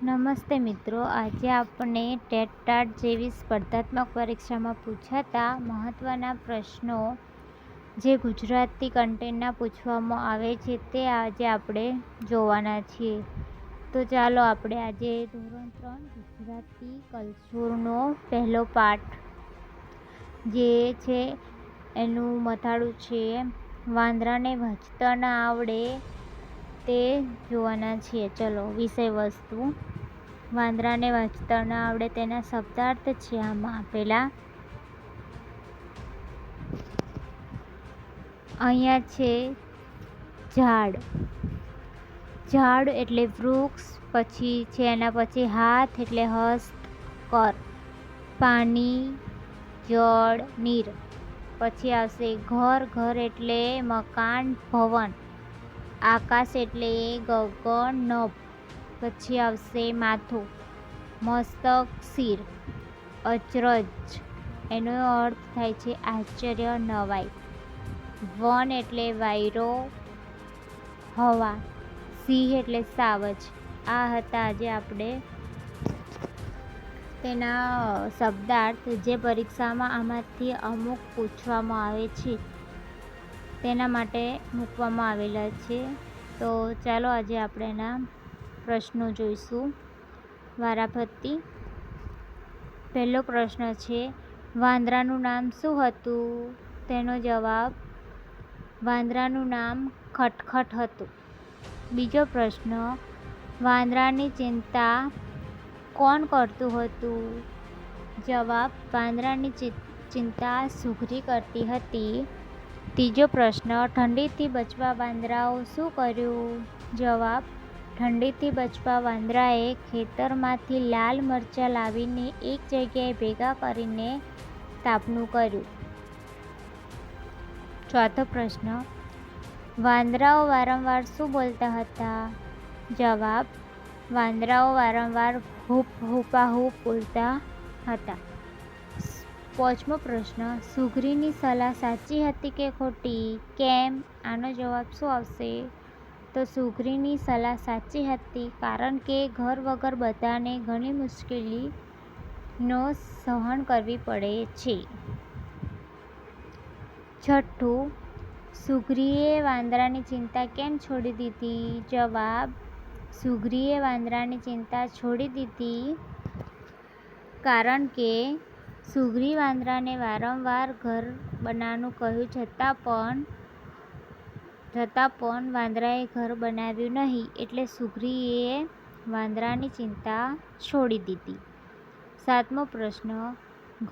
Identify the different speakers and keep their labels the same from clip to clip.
Speaker 1: નમસ્તે મિત્રો, આજે આપણે ટેટ ટાટ જેવી સ્પર્ધાત્મક પરીક્ષામાં પૂછાતા મહત્ત્વના પ્રશ્નો જે ગુજરાતી કન્ટેન્ટના પૂછવામાં આવે છે તે આજે આપણે જોવાના છીએ. તો ચાલો આપણે આજે ધોરણ 3 ગુજરાતી કલ્ચરનો પહેલો પાઠ જે છે એનું મથાળું છે વાંદરાને વાંચતા ન આવડે તે જોવાના છીએ. ચલો, વિષય વસ્તુ વાંદરાને વાંચતા ન આવડે તેના શબ્દાર્થ છે આમાં આપેલા. અહીંયા છે ઝાડ. ઝાડ એટલે વૃક્ષ, પછી છે એના પછી હાથ એટલે હસ્ત કર, પાણી જળ નીર, પછી આવશે ઘર. ઘર એટલે મકાન ભવન, આકાશ એટલે ગગન નભ, પછી આવશે માથું મસ્તક શિર, અચરજ એનો અર્થ થાય છે આશ્ચર્ય નવાઈ, વન એટલે વાયરો હવા, સિંહ એટલે સાવજ. આ હતા આજે આપણે તેના શબ્દાર્થ જે પરીક્ષામાં આમાંથી અમુક પૂછવામાં આવે છે તેના માટે મૂકવામાં આવેલા છે. તો ચાલો આજે આપણે એના પ્રશ્નો જોઈશું વારાફરતી. પહેલો પ્રશ્ન છે વાંદરાનું નામ શું હતું? તેનો જવાબ વાંદરાનું નામ ખટખટ હતું. બીજો પ્રશ્ન વાંદરાની ચિંતા કોણ કરતું હતું? જવાબ વાંદરાની ચિંતા સુઘરી કરતી હતી. ત્રીજો પ્રશ્ન ઠંડીથી બચવા વાંદરાઓ શું કર્યું? જવાબ ઠંડીથી બચવા વાંદરાએ ખેતરમાંથી લાલ મરચાં લાવીને એક જગ્યાએ ભેગા કરીને તાપણું કર્યું. ચોથો પ્રશ્ન વાંદરાઓ વારંવાર શું બોલતા હતા? જવાબ વાંદરાઓ વારંવાર હૂપ હૂપા હૂપ બોલતા હતા. પાંચમો પ્રશ્ન સુઘરીની સલાહ સાચી હતી કે ખોટી? કેમ? આનો જવાબ શું આવશે? તો સુઘરીની સલાહ સાચી હતી, કારણ કે ઘર વગર બધાને ઘણી મુશ્કેલીનો સહન કરવી પડે છે. છઠ્ઠું સુઘરીએ વાંદરાની ચિંતા કેમ છોડી દીધી? જવાબ સુઘરીએ વાંદરાની ચિંતા છોડી દીધી કારણ કે સુઘરી વાંદરાને વારંવાર ઘર બનાવવાનું કહ્યું છતાં પણ વાંદરાએ ઘર બનાવ્યું નહીં, એટલે સુઘરીએ વાંદરાની ચિંતા છોડી દીધી. સાતમો પ્રશ્ન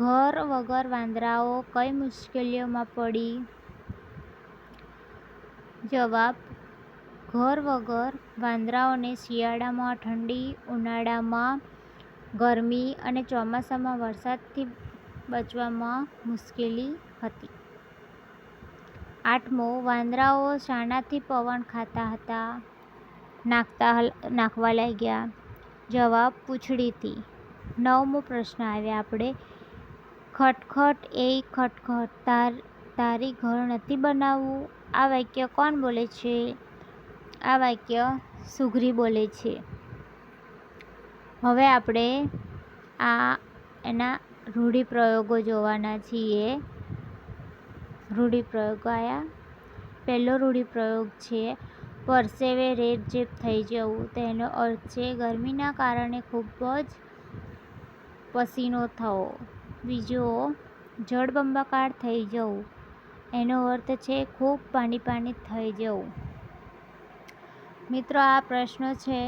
Speaker 1: ઘર વગર વાંદરાઓ કઈ મુશ્કેલીઓમાં પડી? જવાબ ઘર વગર વાંદરાઓને શિયાળામાં ઠંડી, ઉનાળામાં ગરમી અને ચોમાસામાં વરસાદથી બચવામાં મુશ્કેલી હતી. આઠમો વાંદરાઓ શાનાથી પવન ખાતા હતા? નાખવા લાગ્યા? જવાબ પૂંછડીથી. નવમો પ્રશ્ન આવ્યા આપણે ખટખટ એય ખટખટ તારી ઘર નથી બનાવવું? આ વાક્ય કોણ બોલે છે? આ વાક્ય સુઘરી બોલે છે. હવે આપણે એના રૂઢિપ્રયોગો જોવાના છીએ. રૂઢિપ્રયોગો આયા. પહેલો રૂઢિપ્રયોગ છે પરસેવે રેબઝેબ થઈ જવું. તેનો અર્થ છે ગરમીના કારણે ખૂબ જ પસીનો થવો. બીજો જળબંબાકાર થઈ જવું. એનો અર્થ છે ખૂબ પાણી થઈ જવું. મિત્રો, આ પ્રશ્નો છે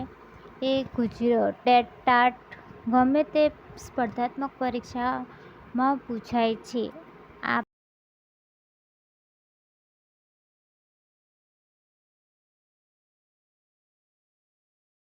Speaker 1: એ ટેટ ટાટ ગમે તે સ્પર્ધાત્મક પરીક્ષામાં પૂછાય છે. આ